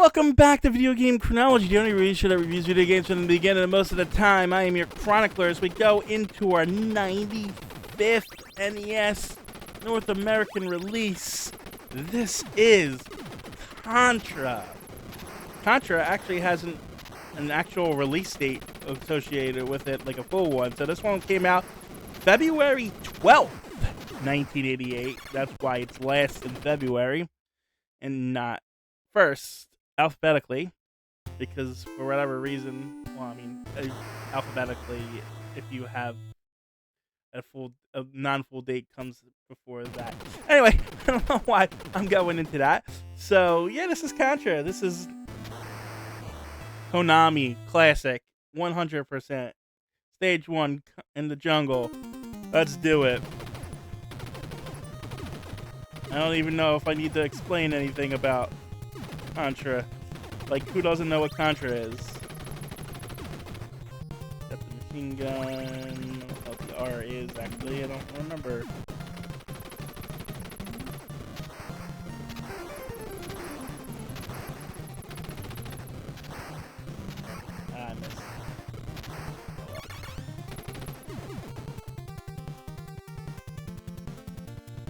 Welcome back to Video Game Chronology, the only show that reviews video games from the beginning and most of the time. I am your chronicler as we go into our 95th NES North American release. This is Contra. Contra actually has an actual release date associated with it, like a full one. So this one came out February 12th, 1988. That's why it's last in February and not first alphabetically, because for whatever reason, well, I mean, alphabetically, if you have a non-full date comes before that. Anyway, I don't know why I'm going into that. So yeah, this is Contra. This is Konami classic, 100%. Stage 1 in the jungle. Let's do it. I don't even know if I need to explain anything about Contra. Like, who doesn't know what Contra is? Got the machine gun. I don't know what the R is, actually. I don't remember. I missed.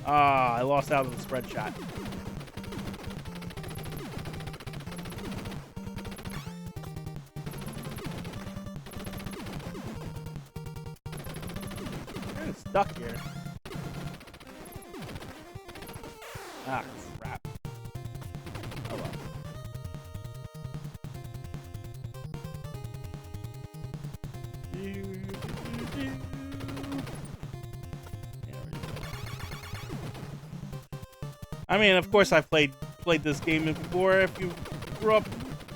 I lost out on the spread shot. I'm stuck here. Ah, crap. Oh well. I mean, of course, I've played this game before. If you grew up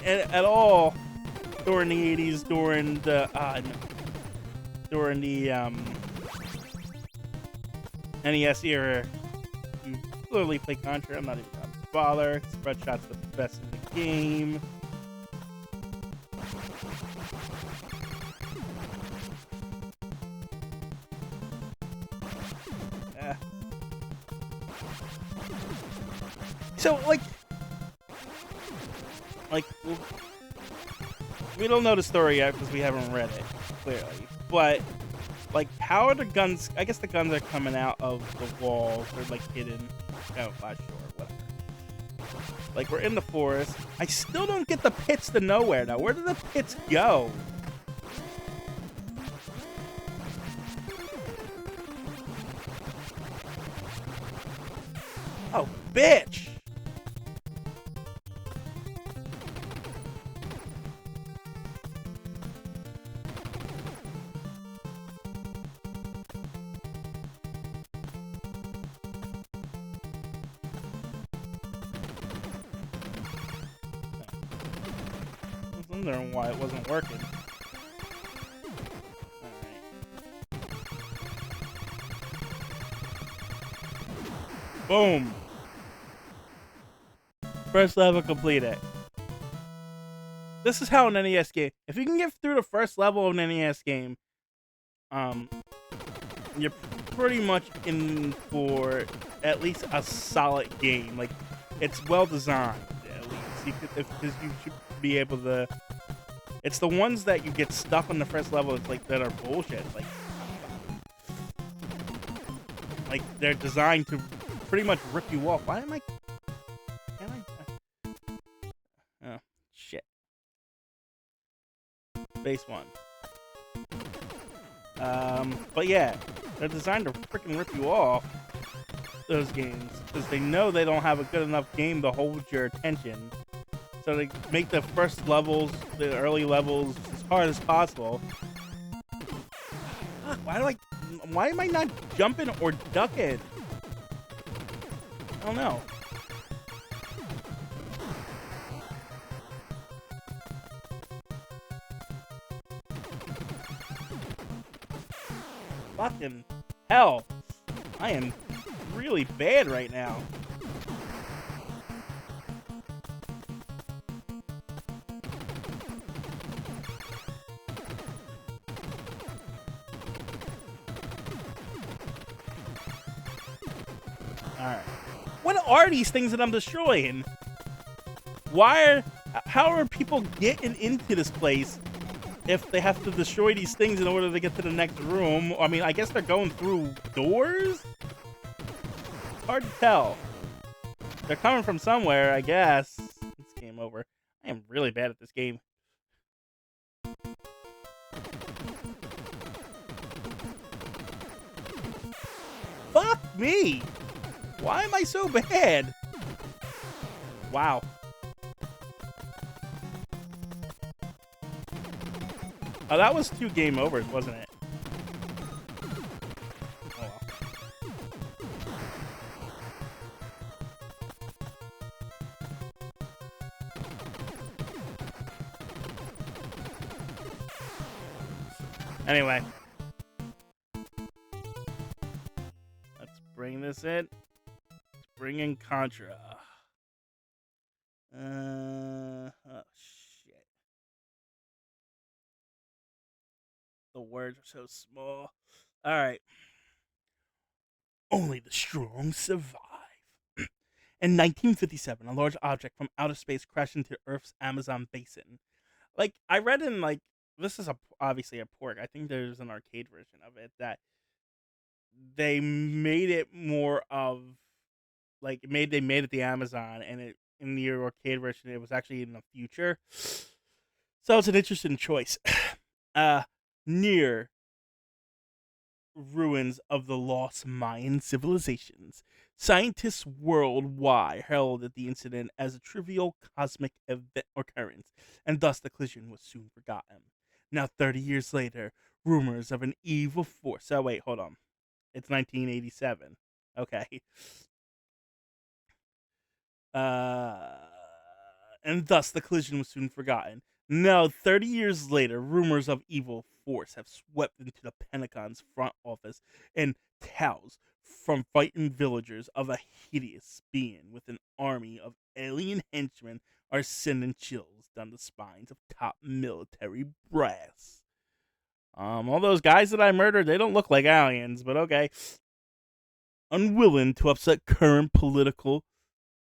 at all during the 80s, during the NES era, you clearly play Contra. I'm not even gonna bother. Spread shots was the best in the game. So, like, we don't know the story yet because we haven't read it, clearly. But, like, how are the guns? I guess the guns are coming out of the walls. They're, like, hidden. Oh, not sure. Whatever. Like, we're in the forest. I still don't get the pits to nowhere, now. Where do the pits go? Oh, bitch! I was wondering why it wasn't working. Alright. Boom! First level completed. This is how an NES game. If you can get through the first level of an NES game, you're pretty much in for at least a solid game. Like, it's well designed, at least. Because you should be able to. It's the ones that you get stuck on the first level. It's like that are bullshit. Like they're designed to pretty much rip you off. Why am I? Oh, shit. Base 1. But yeah, they're designed to freaking rip you off, those games, because they know they don't have a good enough game to hold your attention. So they make the first levels, the early levels, as hard as possible. Why am I not jumping or ducking? I don't know. Fucking hell. I am really bad right now. Alright. What are these things that I'm destroying? Why How are people getting into this place if they have to destroy these things in order to get to the next room? I mean, I guess they're going through doors? It's hard to tell. They're coming from somewhere, I guess. It's game over. I am really bad at this game. Fuck me! Why am I so bad? Wow. Oh, that was 2 game overs, wasn't it? Oh well. Anyway. Let's bring this in. Let's bring in Contra. Oh shit. The words are so small. Alright. Only the strong survive. In 1957, a large object from outer space crashed into Earth's Amazon basin. Like, I read in, like, this is obviously a port. I think there's an arcade version of it that they made it more of, like, they made it the Amazon, and it in the arcade version, it was actually in the future. So it's an interesting choice. uh, Near ruins of the lost Mayan civilizations. Scientists worldwide heralded the incident as a trivial cosmic event occurrence, and thus the collision was soon forgotten. Now, 30 years later, rumors of an evil force. Oh, wait, hold on. It's 1987. Okay. Uh, and thus the collision was soon forgotten. Now, 30 years later, rumors of evil force have swept into the Pentagon's front office, and tales from frightened villagers of a hideous being with an army of alien henchmen are sending chills down the spines of top military brass. All those guys that I murdered, they don't look like aliens, but okay. Unwilling to upset current political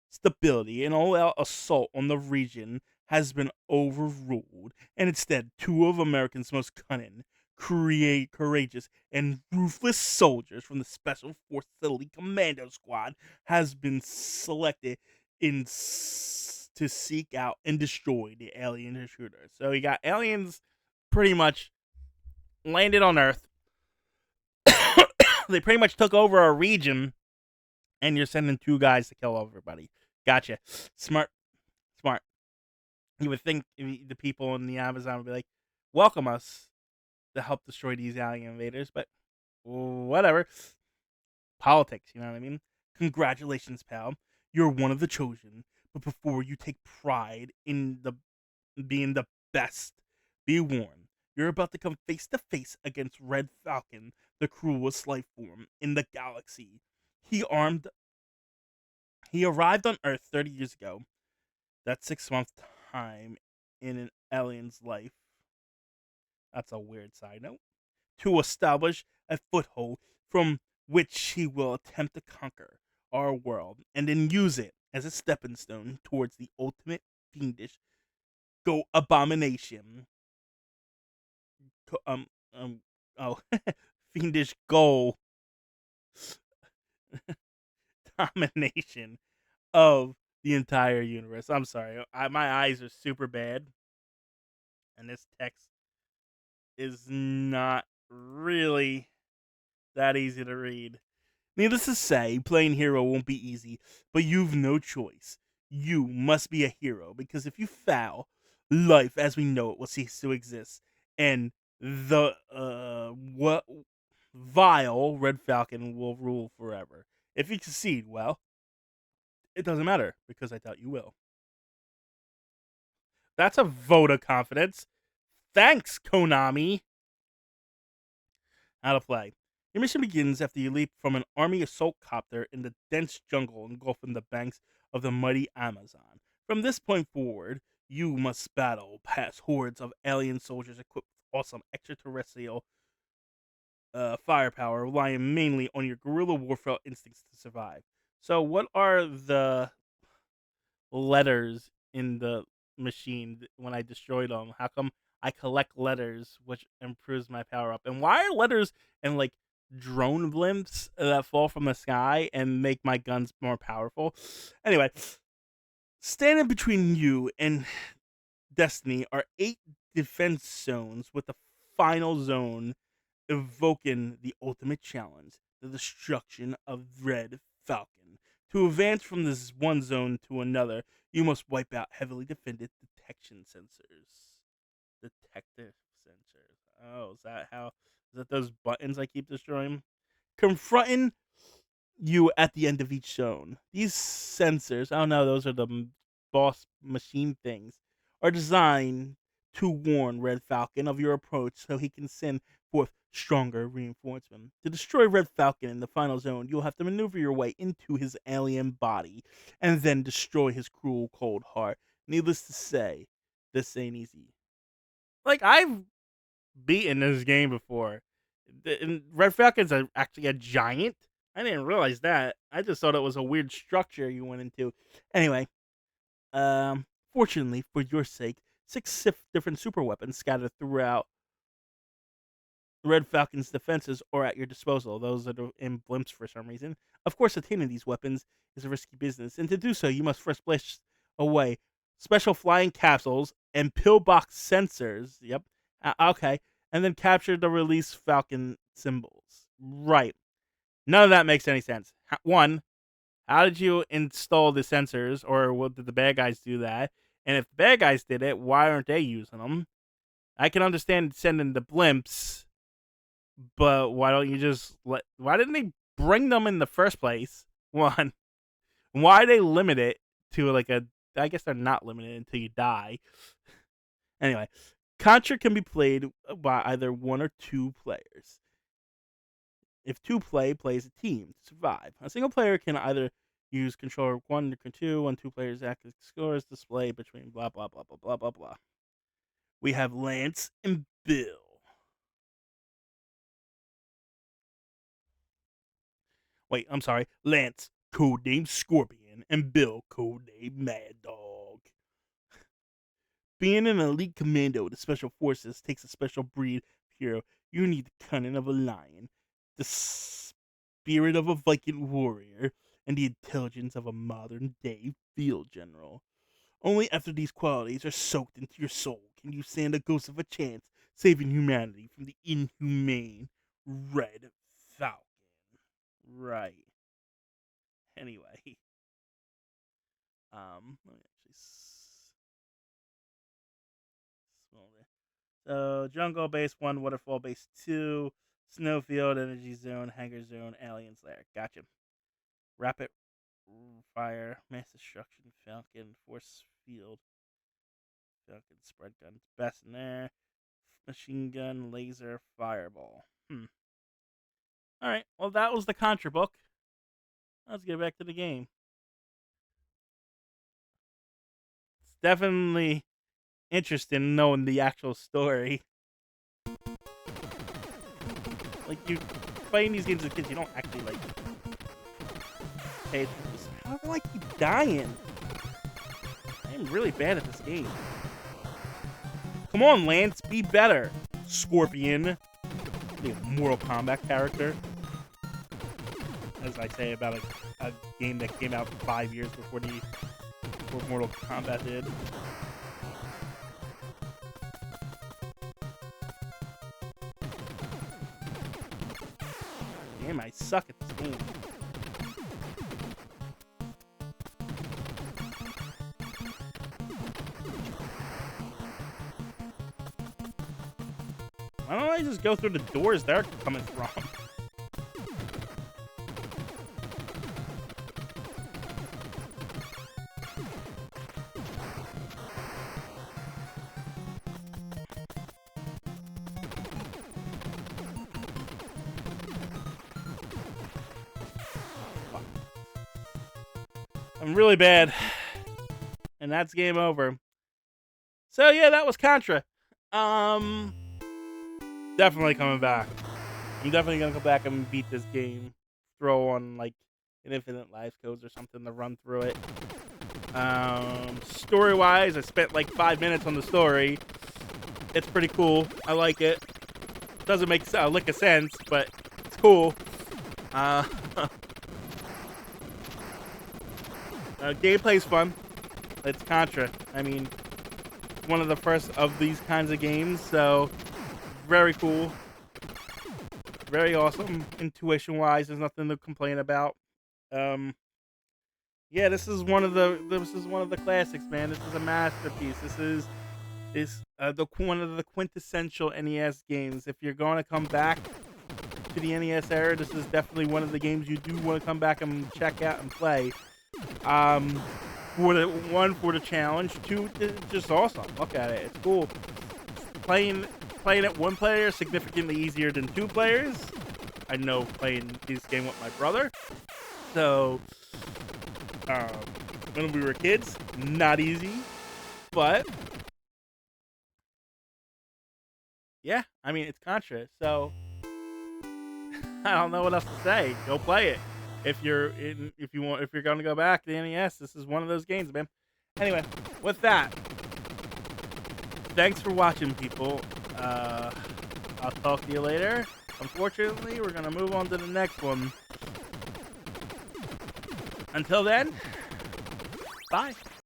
stability, and all-out assault on the region has been overruled, and instead 2 of America's most cunning, courageous, and ruthless soldiers from the Special Forces Elite Commando Squad has been selected to seek out and destroy the alien intruders. So you got aliens pretty much landed on Earth. They pretty much took over a region, and you're sending 2 guys to kill everybody. Gotcha. Smart. Smart. You would think the people in the Amazon would be like, welcome us to help destroy these alien invaders, but whatever. Politics, you know what I mean? Congratulations, pal. You're one of the chosen. But before you take pride in the being the best, be warned. You're about to come face to face against Red Falcon, the cruelest life form in the galaxy. He armed he arrived on Earth 30 years ago. That's 6 months time in an alien's life. That's a weird side note. To establish a foothold from which he will attempt to conquer our world and then use it as a stepping stone towards the ultimate fiendish abomination. Um, oh, fiendish goal domination of the entire universe. I'm sorry, my eyes are super bad, and this text is not really that easy to read. Needless to say, playing hero won't be easy, but you've no choice. You must be a hero, because if you fail, life as we know it will cease to exist, and the what vile Red Falcon will rule forever. If you succeed, well, it doesn't matter, because I doubt you will. That's a vote of confidence. Thanks, Konami. How to play. Your mission begins after you leap from an army assault copter in the dense jungle engulfing the banks of the mighty Amazon. From this point forward, you must battle past hordes of alien soldiers equipped with awesome extraterrestrial firepower, relying mainly on your guerrilla warfare instincts to survive. So, what are the letters in the machine when I destroyed them? How come I collect letters, which improves my power up? And why are letters and like drone blimps that fall from the sky and make my guns more powerful? Anyway, standing between you and Destiny are 8 defense zones, with the final zone evoking the ultimate challenge, the destruction of Red Falcon. To advance from this one zone to another, you must wipe out heavily defended detection sensors. Detective sensors. Oh, is that how? Is that those buttons I keep destroying? Confronting you at the end of each zone. These sensors, I don't know, those are the boss machine things, are designed to warn Red Falcon of your approach so he can send forth stronger reinforcement. To destroy Red Falcon in the final zone, you'll have to maneuver your way into his alien body and then destroy his cruel, cold heart. Needless to say, this ain't easy. Like, I've beaten this game before. And Red Falcon's actually a giant. I didn't realize that. I just thought it was a weird structure you went into. Anyway, fortunately for your sake, 6 different super weapons scattered throughout Red Falcon's defenses are at your disposal. Those that are in blimps for some reason. Of course, attaining these weapons is a risky business, and to do so, you must first blast away special flying capsules and pillbox sensors. Yep. Okay. And then capture the release Falcon symbols. Right. None of that makes any sense. One, how did you install the sensors, or did the bad guys do that? And if the bad guys did it, why aren't they using them? I can understand sending the blimps, but why don't you just why didn't they bring them in the first place? One, why they limit it to like a, I guess they're not limited until you die. Anyway, Contra can be played by either 1 or 2 players. If 2 plays a team to survive. A single player can either use controller 1 or 2 when 2 players active scores display between blah blah blah blah blah blah blah. We have Lance and Bill. Wait, I'm sorry. Lance, codename Scorpion, and Bill, codename Mad Dog. Being an elite commando with the special forces takes a special breed of hero. You need the cunning of a lion, the spirit of a Viking warrior, and the intelligence of a modern day field general. Only after these qualities are soaked into your soul can you stand a ghost of a chance saving humanity from the inhumane Red Falcon. Right. Anyway, let me actually smell this. So, Jungle Base 1, Waterfall Base 2, Snowfield, Energy Zone, Hangar Zone, Aliens Lair. Gotcha. Rapid Fire, Mass Destruction, Falcon, Force Field, Falcon, Spread Guns, best in there. Machine Gun, Laser, Fireball. Alright, well, that was the Contra book. Let's get back to the game. It's definitely interesting knowing the actual story. Like, you playing these games with kids, you don't actually, like, pay attention. How do I keep dying? I am really bad at this game. Come on, Lance, be better. Scorpion. The Mortal Kombat character. As I say about a game that came out 5 years before Mortal Kombat did. Damn, I suck at this game. Why don't I just go through the doors they're coming from? I'm really bad. And that's game over. So yeah, that was Contra. Definitely coming back. I'm definitely gonna go back and beat this game. Throw on like an infinite life codes or something to run through it. Story-wise, I spent like 5 minutes on the story. It's pretty cool. I like it. Doesn't make a lick of sense, but it's cool. Gameplay's fun. It's Contra. I mean, one of the first of these kinds of games, so very cool. Very awesome. Intuition-wise, there's nothing to complain about. Yeah, this is one of the classics, man. This is a masterpiece. This is one of the quintessential NES games. If you're going to come back to the NES era, this is definitely one of the games you do want to come back and check out and play. For the challenge, two, it's just awesome. Look at it, it's cool. Playing it one player is significantly easier than two players. I know playing this game with my brother. So, when we were kids, not easy, but yeah, I mean, it's Contra, so I don't know what else to say. Go play it. If you're gonna go back to the NES, this is one of those games, man. Anyway, with that, thanks for watching, people. I'll talk to you later. Unfortunately, we're gonna move on to the next one. Until then,